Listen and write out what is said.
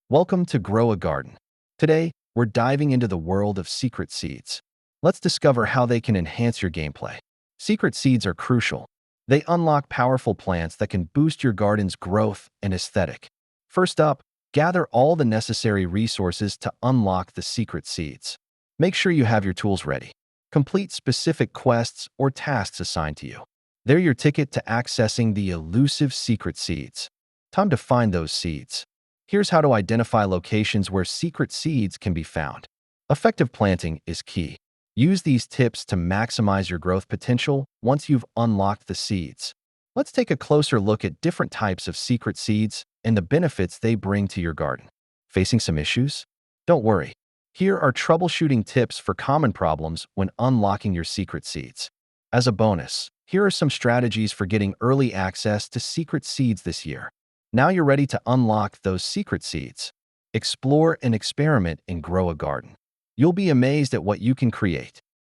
Welcome to Grow a Garden. Today, we're diving into the world of secret seeds. Let's discover how they can enhance your gameplay. Secret seeds are crucial. They unlock powerful plants that can boost your garden's growth and aesthetic. First up, gather all the necessary resources to unlock the secret seeds. Make sure you have your tools ready. Complete specific quests or tasks assigned to you. They're your ticket to accessing the elusive secret seeds. Time to find those seeds. Here's how to identify locations where secret seeds can be found. Effective planting is key. Use these tips to maximize your growth potential once you've unlocked the seeds. Let's take a closer look at different types of secret seeds and the benefits they bring to your garden. Facing some issues? Don't worry. Here are troubleshooting tips for common problems when unlocking your secret seeds. As a bonus, here are some strategies for getting early access to secret seeds this year. Now you're ready to unlock those secret seeds. Explore and experiment and grow a garden. You'll be amazed at what you can create.